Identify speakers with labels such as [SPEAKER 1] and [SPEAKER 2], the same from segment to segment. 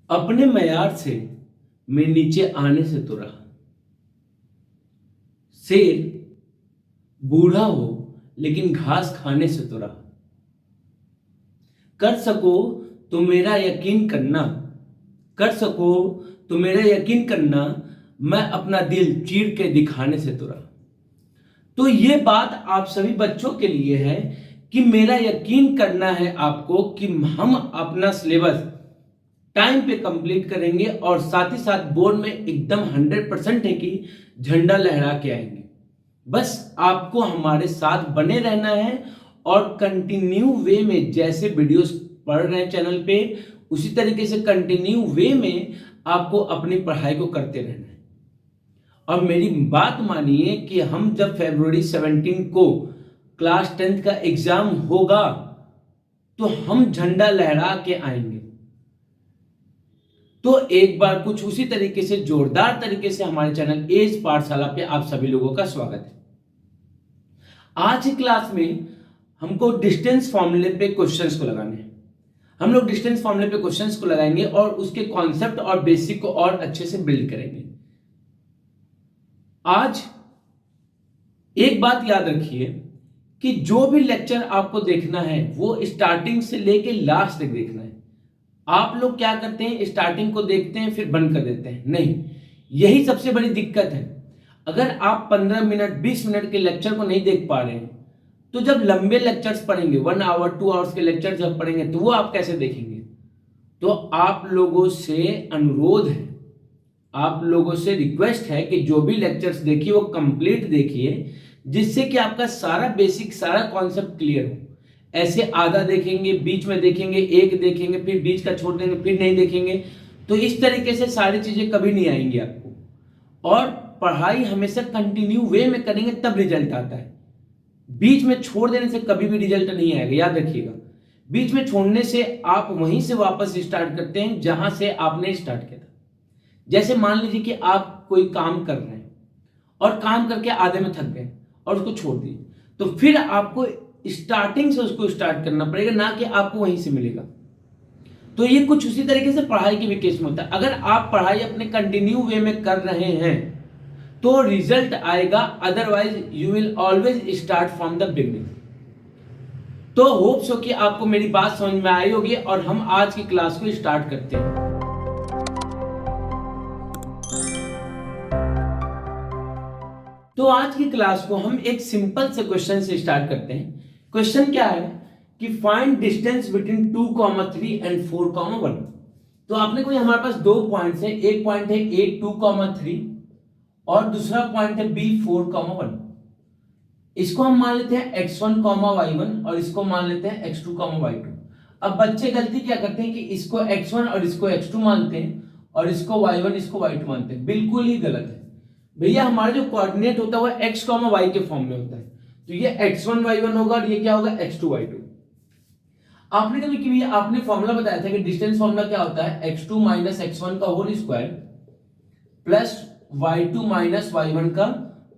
[SPEAKER 1] अपने मयार से मैं नीचे आने से तो रहा। शेर बूढ़ा हो लेकिन घास खाने से तो रहा। कर सको तो मेरा यकीन करना, कर सको तो मेरा यकीन करना, मैं अपना दिल चीर के दिखाने से तो रहा। तो ये बात आप सभी बच्चों के लिए है कि मेरा यकीन करना है आपको कि हम अपना सिलेबस टाइम पे कंप्लीट करेंगे और साथ ही साथ बोर्ड में एकदम 100% है कि झंडा लहरा के आएंगे। बस आपको हमारे साथ बने रहना है और कंटिन्यू वे में जैसे वीडियोस पढ़ रहे हैं चैनल पे उसी तरीके से कंटिन्यू वे में आपको अपनी पढ़ाई को करते रहना है। और मेरी बात मानिए कि हम जब फरवरी 17 को क्लास 10th का एग्जाम होगा तो हम झंडा लहरा के आएंगे। तो एक बार कुछ उसी तरीके से जोरदार तरीके से हमारे चैनल एज पाठशाला पे आप सभी लोगों का स्वागत है। आज की क्लास में हमको डिस्टेंस फॉर्मूले पे क्वेश्चंस को लगाने हैं। हम लोग डिस्टेंस फॉर्मूले पे क्वेश्चंस को लगाएंगे और उसके कॉन्सेप्ट और बेसिक को और अच्छे से बिल्ड करेंगे। आज एक बात याद रखिए कि जो भी लेक्चर आपको देखना है वो स्टार्टिंग से लेके लास्ट तक देखना है। आप लोग क्या करते हैं, स्टार्टिंग को देखते हैं फिर बंद कर देते हैं। नहीं, यही सबसे बड़ी दिक्कत है। अगर आप 15 मिनट 20 मिनट के लेक्चर को नहीं देख पा रहे हैं तो जब लंबे लेक्चर्स पढ़ेंगे 1 आवर 2 आवर्स के लेक्चर जब पढ़ेंगे तो वो आप कैसे देखेंगे। तो आप लोगों से अनुरोध है, आप लोगों से रिक्वेस्ट है कि जो भी लेक्चर्स देखिए वो कंप्लीट देखिए, जिससे कि आपका सारा बेसिक सारा कॉन्सेप्ट क्लियर हो। ऐसे आधा देखेंगे, बीच में देखेंगे, एक देखेंगे, फिर बीच का छोड़ देंगे, फिर नहीं देखेंगे, तो इस तरीके से सारी चीजें कभी नहीं आएंगी आपको। और पढ़ाई हमेशा कंटिन्यू वे में करेंगे तब रिजल्ट आता है। बीच में छोड़ देने से कभी भी रिजल्ट नहीं आएगा, याद रखिएगा। बीच में छोड़ने से आप वहीं से वापस स्टार्ट करते हैं जहां से आपने स्टार्ट किया था। जैसे मान लीजिए कि आप कोई काम कर रहे हैं और काम करके आधे में थक गए और उसको छोड़ दिए, तो फिर आपको स्टार्टिंग से उसको स्टार्ट करना पड़ेगा, ना कि आपको वहीं से मिलेगा। तो ये कुछ उसी तरीके से पढ़ाई के भी केस में होता है। अगर आप पढ़ाई अपने कंटिन्यू वे में कर रहे हैं तो रिजल्ट आएगा, otherwise you will always start from the beginning. तो होप सो कि आपको मेरी बात समझ में आई होगी और हम आज की क्लास को स्टार्ट करते हैं। तो आज की क्लास को हम एक सिंपल से क्वेश्चन से स्टार्ट करते हैं। क्वेश्चन क्या है कि फाइंड डिस्टेंस बिटवीन 2,3 एंड 4,1। तो आपने कोई हमारे पास दो पॉइंट्स हैं, एक पॉइंट है A 2,3 और दूसरा पॉइंट है B 4,1। इसको हम मान लेते हैं x1, y1 और इसको मान लेते हैं x2, y2। अब बच्चे गलती क्या करते हैं कि इसको x1 और इसको x2 मानते हैं और इसको y1 इसको y2 मानते हैं। बिल्कुल ही गलत है भैया। हमारा जो कोऑर्डिनेट होता है वो x, y के फॉर्म में होता है। तो ये x1 y1 होगा और ये क्या होगा x2 y2। आपने कभी कभी आपने फॉर्मूला बताया था कि डिस्टेंस फॉर्मूला क्या होता है, x2 माइनस x1 का whole square plus y2 minus y1 का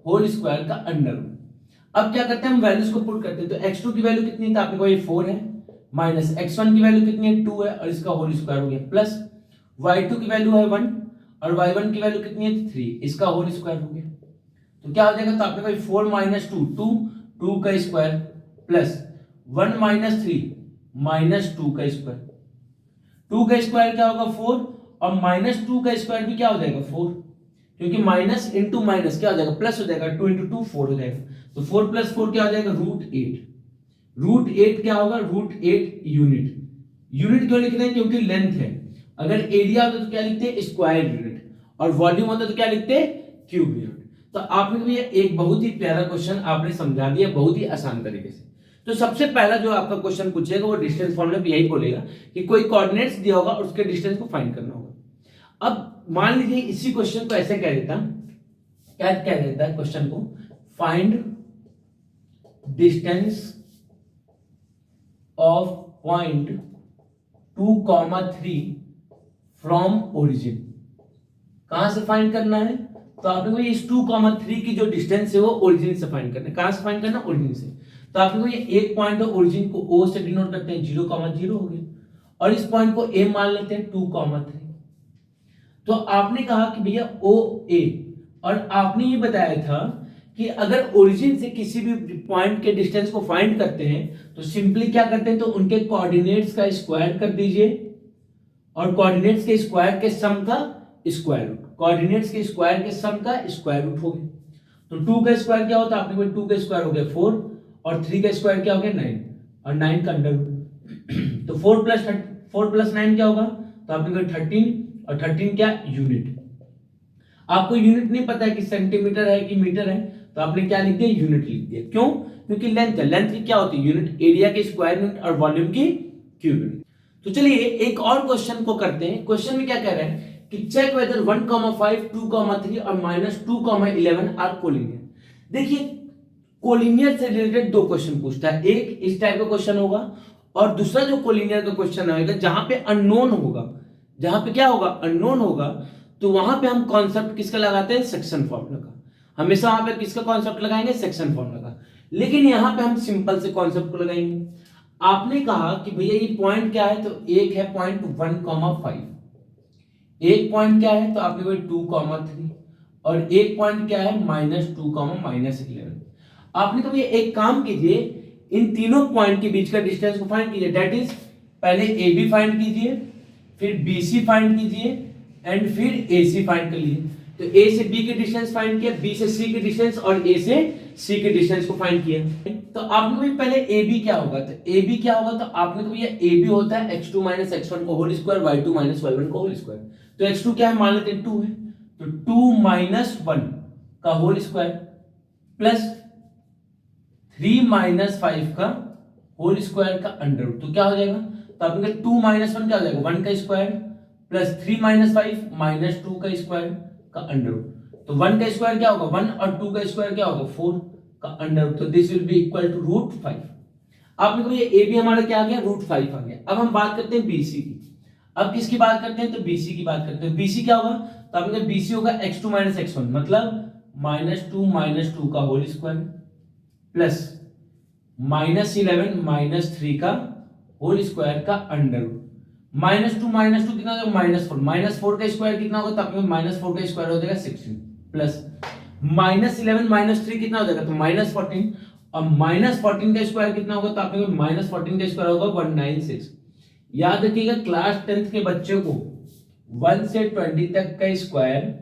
[SPEAKER 1] होल स्क्वायर का अंडर रूट। अब क्या करते हैं, हम वैल्यूज को पुट करते हैं। तो x2 की वैल्यू कितनी है, तो आपने को ये 4 है, माइनस x1 की वैल्यू कितनी है 2 है और इसका होल स्क्वायर हो गया, प्लस y2 की वैल्यू है 1 और y1 की वैल्यू कितनी है 3, इसका होल स्क्वायर हो गया। तो क्या हो जाएगा, तो आपने को 4 माइनस 2 2 2 का स्क्वायर प्लस 1 माइनस 3 माइनस 2 का स्क्वायर। 2 का स्क्वायर क्या होगा 4 और माइनस 2 का स्क्वायर भी क्या हो जाएगा 4, क्योंकि माइनस इंटू माइनस क्या हो जाएगा प्लस हो जाएगा, 2 इंटू 2 4 हो जाएगा। तो 4 प्लस 4 क्या हो जाएगा √8। √8 क्या होगा, √8 यूनिट। यूनिट क्यों लिख रहे हैं, क्योंकि लेंथ है। अगर एरिया होता तो क्या लिखते हैं स्क्वायर यूनिट और वॉल्यूम होता तो क्या लिखते हैं क्यूब यूनिट। तो आपने भी एक बहुत ही प्यारा क्वेश्चन आपने समझा दिया बहुत ही आसान तरीके से। तो सबसे पहला जो आपका क्वेश्चन पूछेगा वो डिस्टेंस फॉर्मूला पे यही बोलेगा कि कोई कोऑर्डिनेट्स दिया होगा और उसके डिस्टेंस को फाइंड करना होगा। अब मान लीजिए इसी क्वेश्चन को ऐसे कह देता, क्या कह देता है क्वेश्चन को, find distance of point 2,3 from origin. कहां से फाइंड करना है, तो आपने को इस 2,3 की जो डिस्टेंस है वो ओरिजिन से फाइंड करना है। कहां से फाइंड करना, ओरिजिन से। तो आपने को ये एक पॉइंट है, ओरिजिन को O से डिनोट करते हैं, 0,0 हो गया और इस पॉइंट को A मान लेते हैं 2,3। तो आपने कहा कि भैया ओ ए, और आपने ये बताया था कि अगर ओरिजिन से किसी भी पॉइंट के डिस्टेंस को फाइंड करते हैं तो सिंपली क्या करते हैं, तो उनके कोऑर्डिनेट्स का स्क्वायर कर दीजिए और कोऑर्डिनेट्स के स्क्वायर के सम का स्क्वायर रूट, कोऑर्डिनेट्स के स्क्वायर के सम का स्क्वायर रूट हो गया। तो 2 का स्क्वायर क्या होता है, आपने बोला 2 का स्क्वायर हो गया 4 और 3 का स्क्वायर क्या हो गया 9 और 9 का अंडर रूट। तो 4 प्लस 9 क्या होगा, तो आपने बोला 13 और 13 क्या यूनिट। आपको यूनिट नहीं पता है कि सेंटीमीटर है कि मीटर है, तो आपने क्या लिख दिया, यूनिट लिख दिया। क्यों, क्योंकि लेंथ है, लेंथ की क्या होती है यूनिट, एरिया के स्क्वायर यूनिट और वॉल्यूम की क्यूब यूनिट। तो चलिए एक और क्वेश्चन को करते हैं। क्वेश्चन में क्या कह रहा है कि चेक वेदर 1,5 2,3 और -2,11 आर कोलिनियर। देखिए कोलिनियर से रिलेटेड दो क्वेश्चन पूछता है, एक इस टाइप का क्वेश्चन होगा और दूसरा जो कोलिनियर का क्वेश्चन आएगा जहां पे अननोन होगा, जहां पे क्या होगा अननोन होगा, तो वहां पे हम कॉन्सेप्ट किसका लगाते हैं, सेक्शन फॉर्मूला का। हमेशा वहां पे किसका कॉन्सेप्ट लगाएंगे, सेक्शन फॉर्मूला का। लेकिन यहां पे हम सिंपल से कॉन्सेप्ट को लगाएंगे। आपने कहा कि भैया ये पॉइंट क्या है, तो एक है पॉइंट 1,5, एक पॉइंट क्या है, तो आपने बोले 2,3 और एक पॉइंट क्या है -2, -11। आपने कहा भैया एक काम कीजिए, इन तीनों पॉइंट के बीच का डिस्टेंस को फाइंड कीजिए, दैट इज पहले ए बी फाइंड कीजिए, फिर बी सी फाइंड कीजिए एंड फिर ए सी फाइंड कर लीजिए। तो ए से बी के डिस्टेंस फाइंड किया, बी से सी के डिस्टेंस और ए से सी के डिस्टेंस को फाइंड किया। तो आपने पहले ए बी क्या होगा, तो ए बी क्या होगा, तो आपने तो भैया ए बी होता है x2 - x1 का होल स्क्वायर, y2 - y1 का होल स्क्वायर। तो x2 क्या है, मान लेते हैं 2 है, तो 2 - 1 का होल स्क्वायर प्लस 3 - 5 का होल स्क्वायर का अंडर रूट। तो क्या हो जाएगा, तो आपने 2 - 1 क्या हो जाएगा, 1 का स्क्वायर प्लस 3 - 5 -2 का स्क्वायर का अंडर रूट। तो 1 का स्क्वायर क्या होगा 1 और 2 का स्क्वायर क्या होगा 4 का अंडर रूट। तो this will be equal to √5। आपने कहा ये ए बी हमारा क्या आ गया, √5 आ गया। अब हम बात करते हैं बीसी की। अब किसकी बात करते हैं, तो बीसी की बात करते हैं। बीसी क्या होगा, तो आपने कहा बीसी होगा x2 - x1 मतलब -2 - 2 का होल स्क्वायर प्लस -11 - 3 का होल स्क्वायर का अंडर रूट। -2 - 2 कितना हो जाएगा, -4 -4 का स्क्वायर कितना होगा, तो आपके -4 का स्क्वायर हो जाएगा 16 प्लस -11 - 3 कितना हो जाएगा, तो -14 और -14 का स्क्वायर कितना होगा, तो आपके -14 का स्क्वायर होगा 196। याद रखिएगा क्लास 10th के बच्चे को 1 से 20 तक का स्क्वायर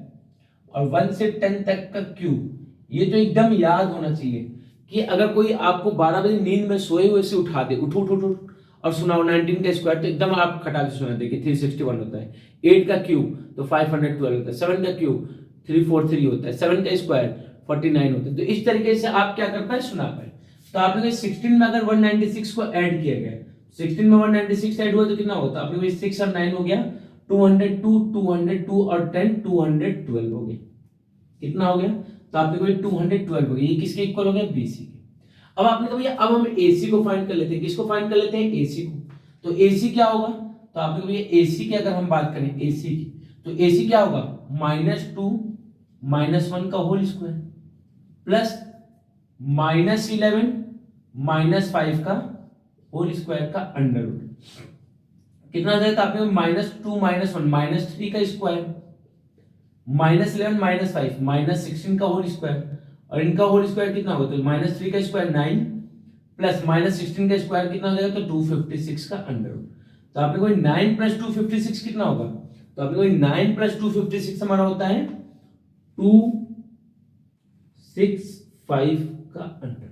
[SPEAKER 1] और 1 से 10 तक का क्यूब ये तो एकदम याद होना चाहिए कि अगर कोई आपको 12 बजे नींद में सोए हुए से उठा दे, उठ उठ उठ उठ और सुनाओ 19 का स्क्वायर, तो एकदम आप खटा के सुना दे कि 361 होता है। 8 का क्यूब तो 512 होता है, 7 का क्यूब 343 होता है, 7 का स्क्वायर 49 होता है। तो इस तरीके से आप क्या कर पाए, सुना पाए। तो आपने 16 में अगर 196 को ऐड किया गया, 16 में 196 ऐड हुआ तो कितना होता है, आपने 6 और 9 हो गया 202, 202 और 10 212 हो गया। कितना हो गया, तो आपने कोई 212 हो गया। ये किसके इक्वल हो गया, बीसी के। अब आपने कहा भैया अब हम एसी को फाइंड कर लेते हैं। किसको फाइंड कर लेते हैं, एसी को। तो एसी क्या होगा, तो आपने कहा भैया एसी की अगर हम बात करें एसी की, तो एसी क्या होगा -2 - 1 का होल स्क्वायर प्लस -11 - 5 का होल स्क्वायर का अंडर रूट। कितना आ जाएगा, आपने -2 - 1 -3 का स्क्वायर -11 - 5 -16 का होल स्क्वायर और इनका होल स्क्वायर कितना होगा, तो -3 का स्क्वायर 9 प्लस -16 का स्क्वायर कितना हो जाएगा, तो 256 का अंडर रूट। तो आपने कोई 9 + 256 कितना होगा, तो आपने कोई 9 + 256 हमारा होता है 265 का अंडर,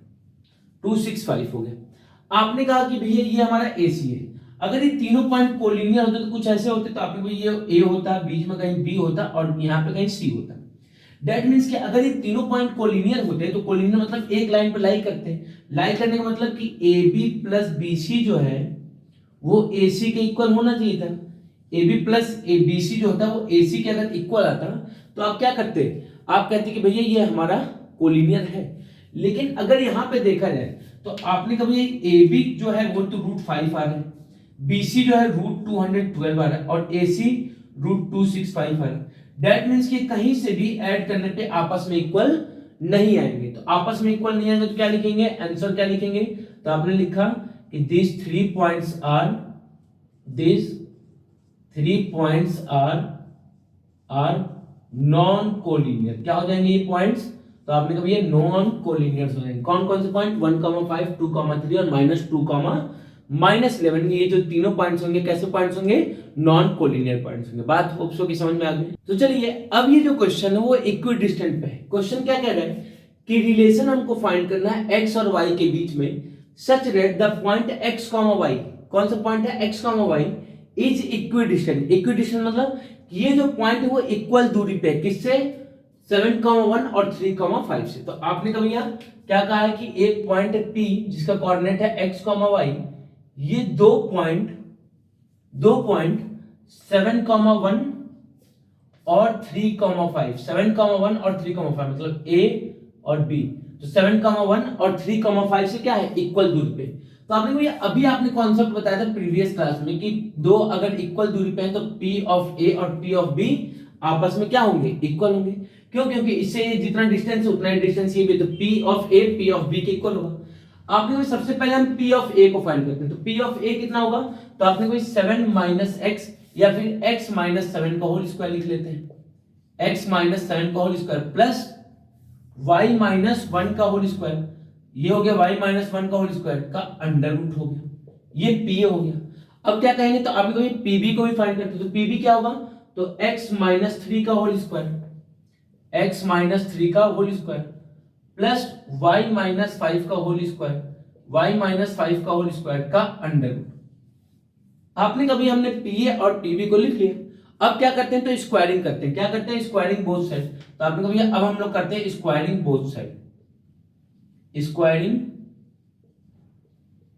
[SPEAKER 1] 265 हो गया। आपने कहा कि भैया ये हमारा एसी है। अगर ये तीनों पॉइंट कोलिनियर होते तो कुछ ऐसे होते, तो आपने ये ए होता, बीच में कहीं बी होता और यहाँ पे कहीं सी होता। दैट मींस कि अगर ये तीनों पॉइंट कोलिनियर होते तो कोलिनियर मतलब एक लाइन पे लाई करते हैं। लाई करने का मतलब कि A B plus B C जो है वो ए सी के इक्वल होना चाहिए था। A B plus A B C जो होता है वो ए सी के अगर इक्वल आता तो आप क्या करते, आप कहते कि भैया ये हमारा कोलिनियर है। लेकिन अगर यहाँ पे देखा जाए तो आपने कभी ए बी जो है वो तो √5 आ रहा है, BC जो है √212 आ रहा है और AC √265 आ रहा है। दैट मींस कि कहीं से भी ऐड करने पे आपस में इक्वल नहीं आएंगे। तो आपस में इक्वल नहीं आएंगे तो क्या लिखेंगे, आंसर क्या लिखेंगे, तो आपने लिखा कि these 3 points are are non collinear. क्या हो जाएंगे ये पॉइंट्स? तो आपने कभी ये नॉन कोलिनियर हो जाएंगे। कौन कौन से पॉइंट? 1,5, 2,3 और -2, -11। ये जो तीनों पॉइंट्स होंगे कैसे पॉइंट्स होंगे? नॉन कोलिनियर पॉइंट्स होंगे। बात होप सो की समझ में आ गई। तो चलिए अब ये जो क्वेश्चन है वो इक्विडिस्टेंट पे है। क्वेश्चन क्या कह रहा है कि रिलेशन हमको फाइंड करना है एक्स और वाई के बीच में, such that the point X comma Y, कौन सा पॉइंट है? X comma Y is equidistant. Equidistant मतलब ये जो पॉइंट है वो इक्वल दूरी पे है। किससे? 7,1 और 3,5 से। तो आपने कभी यहाँ क्या कहा है कि एक पॉइंट P जिसका कोऑर्डिनेट है x, y, ये दो पॉइंट 7,1 और 3,5, 7,1 और 3,5 मतलब A और B। तो 7,1 और 3,5 से क्या है? इक्वल दूरी पे। तो आपने भैया अभी आपने कॉन्सेप्ट बताया था प्रीवियस क्लास में कि दो अगर इक्वल दूरी पे हैं तो P ऑफ A और P ऑफ B आपस में क्या होंगे? इक्वल होंगे। क्यों? क्योंकि इससे जितना डिस्टेंस है उतना ही डिस्टेंस ये भी, तो P of A P of B के इक्वल होगा। आपने सबसे पहले हम P ऑफ A को फाइंड करते हैं। तो P ऑफ A कितना होगा? तो आपने कोई 7 माइनस एक्स या फिर x माइनस 7 का होल स्क्वायर लिख लेते हैं। x माइनस 7 का whole square plus y minus 1 का होल स्क्वायर, ये हो गया y माइनस 1 का होल स्क्वायर का अंडर रूट हो गया। ये P हो गया। अब क्या कहेंगे? तो आप कभी PB को भी फाइंड करते तो PB क्या होगा? तो x माइनस 3 का होल स्क्वायर, x माइनस 3 का whole square plus y minus 5 का होल स्क्वायर, y माइनस 5 का होल स्क्वायर का अंडर रूट। आपने कभी हमने PA और PB को लिख लिया। अब क्या करते हैं? तो स्क्वायरिंग करते हैं। क्या करते हैं? Squaring both side. तो आपने कभी अब हम लोग करते हैं squaring both side. Squaring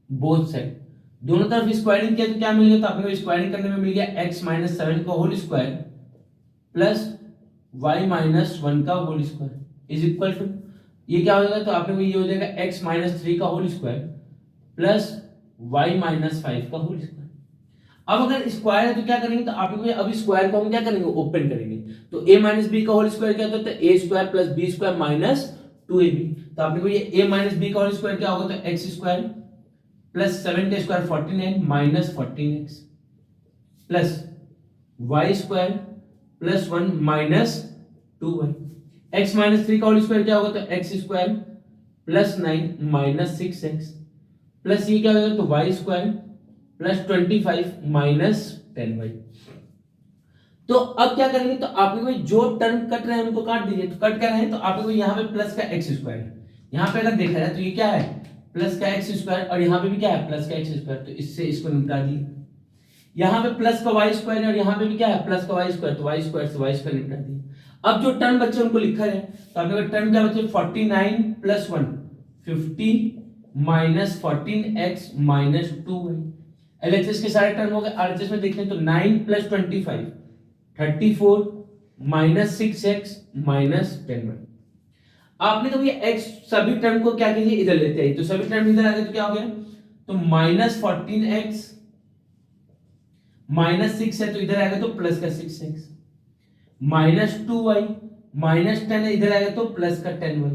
[SPEAKER 1] both side, दोनों तरफ स्क्वायरिंग किया तो क्या मिल गया? तो आपने स्क्वायरिंग करने में मिल गया x माइनस 7 का whole square plus y minus 1 का whole square is equal to, ये क्या हो जाएगा? तो आपने ये हो जाएगा x माइनस 3 का whole square plus y minus 5 का होल स्क्वायर। अब अगर स्क्वायर है तो क्या करेंगे? तो आप अब स्क्वायर को हम क्या करेंगे? ओपन करेंगे। तो a माइनस बी का होल स्क्वायर क्या होता है? a square plus B square minus 2ab। तो आपने को ये a माइनस बी का होल स्क्वायर क्या होगा? तो x स्क्वायर प्लस 7 का square 49 minus 14x plus y square plus 1 minus 2y। x minus 3 का होल स्क्वायर क्या होगा? तो x square plus 9 minus 6x plus ये क्या होगा? तो y square plus 25 minus 10y। तो अब क्या करेंगे? तो आपको जो टर्म कट रहे हैं उनको काट दीजिए। तो कट कर रहे हैं तो आपको यहाँ पे प्लस का एक्स स्क्वायर है, यहाँ पे अगर देखा जाए तो ये क्या है? प्लस का एक्स स्क्वायर, और यहाँ पे भी क्या है? प्लस का एक्स स्क्वायर। तो इससे इसको निपटा दिए। यहाँ पे प्लस का वाई स्क्वायर है और यहाँ पे भी क्या है? प्लस का वाई स्क्वायर। तो वाई स्क्वायर से वाई स्क्वायर निपटा दिए। अब जो टर्म बच्चे उनको लिखा है तो आपके टर्म क्या बचे? 49 plus 1 50 minus 14x minus 2y। LHS के सारे टर्म हो गए। आरएचएस में देखते हैं तो 9 plus 25 34 minus 6x minus 10y। आपने कभी x सभी टर्म को क्या कीजिए? इधर लेते हैं। तो सभी टर्म इधर आ गए तो क्या हो गया? तो माइनस 14x माइनस 6 है तो इधर आएगा तो प्लस का 6x माइनस 2y माइनस 10 है, इधर आएगा तो प्लस का 10y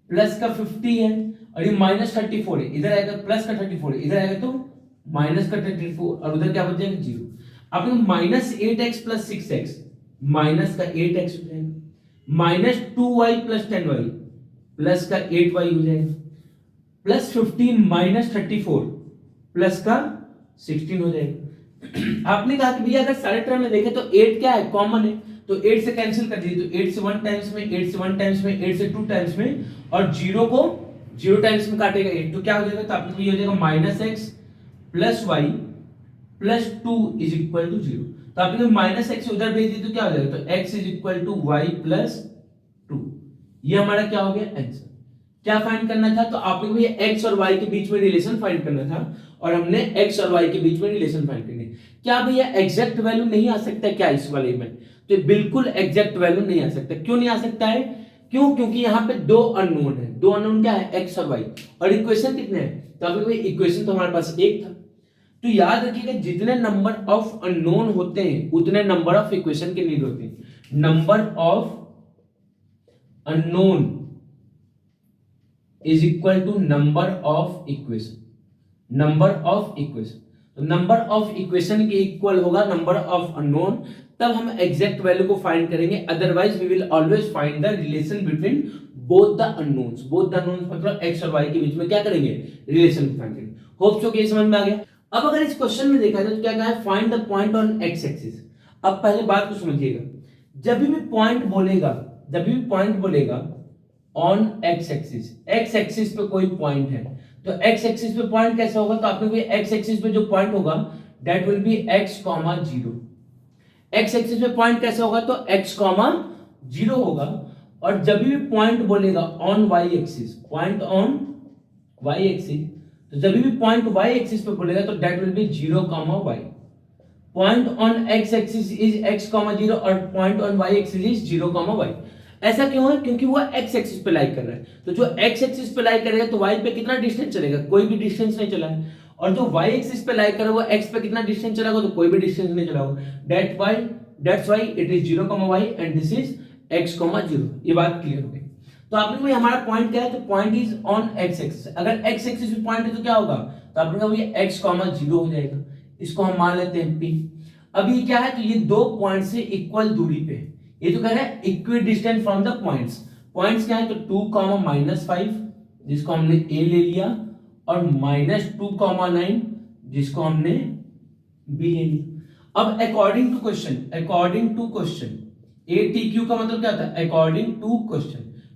[SPEAKER 1] प्लस का 50 है और ये माइनस 34 है, इधर आएगा प्लस का 34 है, इधर आएगा तो माइनस का 34 और उधर क्या बच जाएगा? 0। आपने minus 8x plus 6x minus का 8x हो जाएगा minus 2y plus 10y plus का 8y हो जाएगा प्लस 15 माइनस 34 प्लस का 16 हो जाएगा। आपने कहा कि भैया अगर सारे टर्म में देखें तो 8 क्या है? कॉमन है। तो 8 से कैंसिल कर दीजिए। तो 8 से 1 टाइम्स में, 8 से 1 टाइम्स में, 8 से 2 टाइम्स में और 0 को 0 टाइम्स में काटेगा 8 तो क्या हो जाएगा? तो आपको ये हो जाएगा minus X plus Y plus 2 is equal to 0। तो आपने माइनस एक्स उधर भेज दी तो क्या हो जाएगा? तो x is equal to Y plus 2। ये हमारा क्या हो गया? आंसर। क्या फाइंड करना था? तो आपको ये x और y के बीच में रिलेशन फाइंड करना था और हमने x और y के बीच में रिलेशन फाइंड करनी। क्या भैया एग्जैक्ट वैल्यू नहीं आ सकता क्या इस वाले में? तो बिल्कुल एग्जैक्ट वैल्यू नहीं आ सकता। क्यों नहीं आ सकता है? क्यों? क्योंकि यहाँ पे दो अननोन है। दो अननोन क्या है? x और y। और इक्वेशन कितने हैं? तो अभी इक्वेशन तो हमारे पास एक था। तो याद रखिएगा जितने नंबर ऑफ अननोन होते हैं उतने नंबर ऑफ इक्वेशन के नीड होते हैं। Number of unknown is equal to number of equation. Number of equation, तो नंबर ऑफ इक्वेशन के इक्वल होगा नंबर ऑफ अननोन। तब हम एग्जैक्ट वैल्यू को फाइंड करेंगे, otherwise we will always find the relation between both the unknowns. Both the unknowns मतलब x और y के बीच में क्या करेंगे, रिलेशन को फाइंड करेंगे। होप सो कि समझ में आ गया। अब अगर इस क्वेश्चन में देखा जाए तो क्या कहा है, find the point on x axis. अब पहले बात को समझिएगा, जब भी पॉइंट बोलेगा ऑन x एक्सिस पे कोई पॉइंट है तो x एक्सिस पे पॉइंट कैसा होगा, तो आपने कोई x एक्सिस पे जो पॉइंट होगा that will B x, 0। x axis पे पॉइंट कैसा होगा, तो x, 0 होगा। और जब भी पॉइंट बोलेगा on y axis, point on y axis, तो जब भी पॉइंट y एक्सिस पे बोलेगा तो that will B 0, y। Point on x axis is x, 0 और point on y axis is 0, y। ऐसा क्यों है, क्योंकि वो x एक्सिस पे लाई कर रहा है। तो जो x एक्सिस पे लाई करेगा तो y पे कितना डिस्टेंस चलेगा, कोई भी डिस्टेंस नहीं चला है। और जो y एक्सिस पे लाई कर रहा है वो x पे कितना डिस्टेंस चलेगा, तो कोई भी डिस्टेंस नहीं चला होगा। That's why it is 0, y and this is x, 0। ये बात क्लियर हो गई। तो आपने भाई हमारा पॉइंट क्या है, तो point is on x axis. अगर x एक्सिस पे पॉइंट है तो क्या होगा, तो आपने कहा ये x, 0 हो जाएगा। इसको हम मान लेते हैं p। अब ये क्या है, तो ये दो पॉइंट से इक्वल दूरी पे, ये तो कह रहा है equi distance from the points. Points क्या है, तो 2, -5 जिसको हमने a ले लिया, और -2, 9 जिसको हमने b ले लिया। अब अकॉर्डिंग टू क्वेश्चन ATQ का मतलब क्या होता है, अकॉर्डिंग टू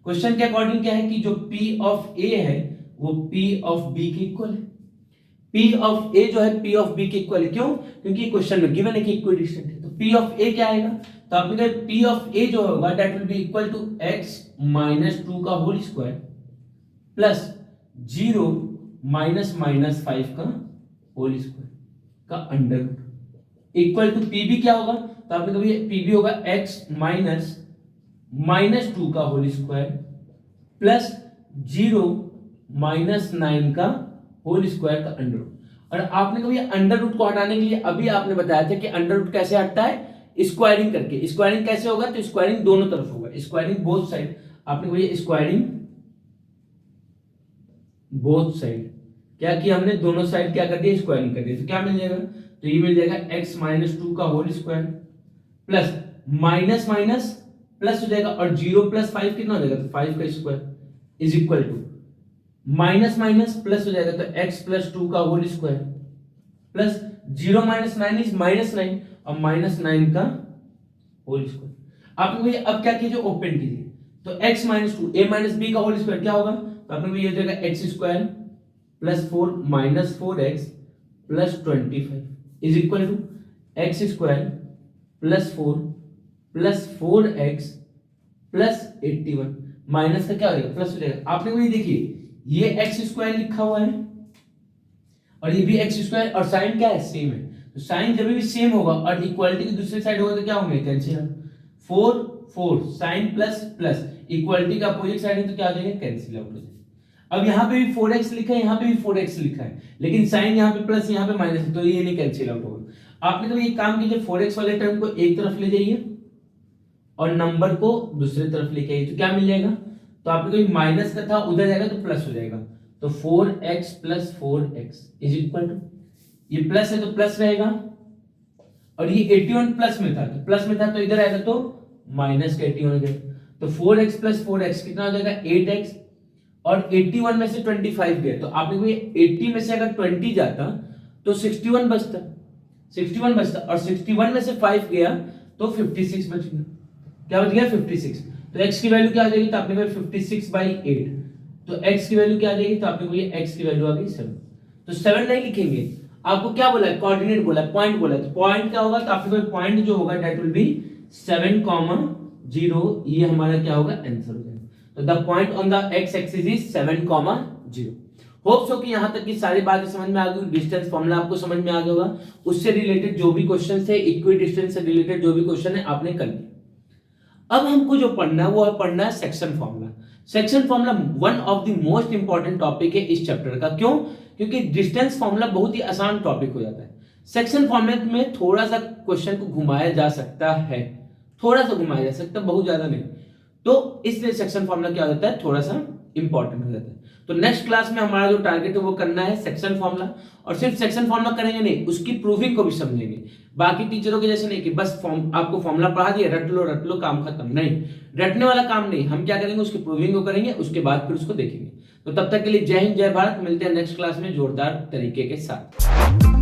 [SPEAKER 1] क्वेश्चन के अकॉर्डिंग क्या है कि जो P ऑफ A है वो P ऑफ B के इक्वल है। P ऑफ A जो है P ऑफ B के इक्वल है। क्यों, क्योंकि क्वेश्चन में गिवन है कि इक्वी डिस्टेंट है। तो P ऑफ A क्या आएगा, तो आपने कहा P ऑफ A जो होगा that will be equal to x, -2 का होल स्क्वायर प्लस 0 -5 का होल स्क्वायर का under root equal to PB क्या होगा, तो आपने कभी PB होगा x -2 का होल स्क्वायर प्लस 0 -9 का होल स्क्वायर का अंडर रूट। और आपने कभी अंडर रूट को हटाने के लिए अभी आपने बताया था कि अंडर रूट कैसे हटता है, स्क्वायरिंग करके। स्क्वायरिंग कैसे होगा, तो स्क्वायरिंग दोनों तरफ होगा, स्क्वायरिंग बोथ साइड। आपने कभी स्क्वायरिंग बोथ साइड क्या किया हमने, दोनों साइड क्या कर दिया, स्क्वायरिंग कर दिया। तो क्या मिल जाएगा, तो ये मिल जाएगा x -2 का whole square plus minus minus plus हो जाएगा, और 0 + 5 कितना हो जाएगा, तो 5 का square is equal to minus minus plus हो जाएगा, तो x + 2 का होल स्क्वायर प्लस 0 - 9 इज -9 और -9 का होल स्क्वायर। आपने भैया अब क्या कीजिए, ओपन कीजिए, तो x - 2 a - b का होल स्क्वायर क्या होगा, तो आपने भैया हो जाएगा x² + 4 - 4x + 25 is equal to x² + 4 + 4x + 81 minus का क्या हो जाएगा, प्लस हो जाएगा। आपने वही देखिए ये x² लिखा हुआ है और ये भी x² और साइन क्या है, सेम है। तो साइन जब भी सेम होगा और इक्वालिटी की दूसरी साइड होगा तो क्या होंगे, cancel. 4 4 sign plus plus equality का अपोजिट साइड है तो क्या हो जाएगा, कैंसिल आउट हो जाएगा। अब यहाँ पे भी 4x लिखा है, यहाँ पे भी 4x लिखा है, लेकिन साइन यहाँ पे प्लस यहाँ पे माइनस है तो ये नहीं कैंसिल आउट होगा। आपने तो ये काम कीजिए, 4x वाले टर्म को एक तरफ ले जाइए और नंबर को दूसरी तरफ लेके आइए तो क्या मिल जाएगा, तो आपने कोई माइनस का था उधर जाएगा तो प्लस हो जाएगा, तो 4x + 4x is equal to, ये प्लस है तो प्लस रहेगा और ये 81 प्लस में था तो प्लस में था तो इधर आएगा तो माइनस का 81 हो जाएगा, तो 4x + 4x कितना हो जाएगा 8x और 81 में से 25 गया तो आपने कोई 80 में से अगर 20 जाता तो 61 बचता और 61 में से 5 गया तो 56 बच गया। क्या बच गया 56, तो x की वैल्यू क्या आ जाएगी, तो आपने कहा 56/8, तो x की वैल्यू क्या आ जाएगी, तो आपने कहा x की वैल्यू आ गई 7। तो 7 नहीं लिखेंगे, आपको क्या बोला है, कोऑर्डिनेट बोला है, पॉइंट बोला है, तो पॉइंट क्या होगा, तो आपके पास पॉइंट जो होगा दैट विल बी 7,0, ये हमारा क्या होगा, आंसर हो जाएगा। तो the point on the x axis is 7,0। Hope so कि यहां तक की सारी बातें समझ में आ गई, डिस्टेंस फॉर्मूला आपको समझ में आ गया होगा, उससे रिलेटेड जो भी क्वेश्चन थे, इक्वी डिस्टेंस से रिलेटेड जो भी क्वेश्चन है आपने कर लिया। अब हमको जो पढ़ना है वो है पढ़ना है section formula. Section formula one of the most important topic है इस चैप्टर का। क्यों, क्योंकि डिस्टेंस फॉर्मूला बहुत ही आसान टॉपिक हो जाता है। सेक्शन फॉर्मूला में थोड़ा सा क्वेश्चन को घुमाया जा सकता है, थोड़ा सा घुमाया जा सकता है, बहुत ज्यादा नहीं, तो इसलिए सेक्शन फॉर्मूला क्या हो जाता है, थोड़ा सा इंपॉर्टेंट हो जाता है। तो नेक्स्ट क्लास में हमारा जो टारगेट है वो करना है सेक्शन फॉर्मूला, और सिर्फ सेक्शन फॉर्मूला करेंगे नहीं, उसकी प्रूविंग को भी समझेंगे। बाकी टीचरों के जैसे नहीं कि बस आपको फॉर्मूला पढ़ा दिया, रट लो काम खत्म, नहीं, रटने वाला काम नहीं, हम क्या करेंगे उसकी प्रूविंग को करेंगे, उसके बाद फिर उसको देखेंगे। तो तब तक के लिए जय हिंद जय भारत, मिलते हैं नेक्स्ट क्लास में जोरदार तरीके के साथ।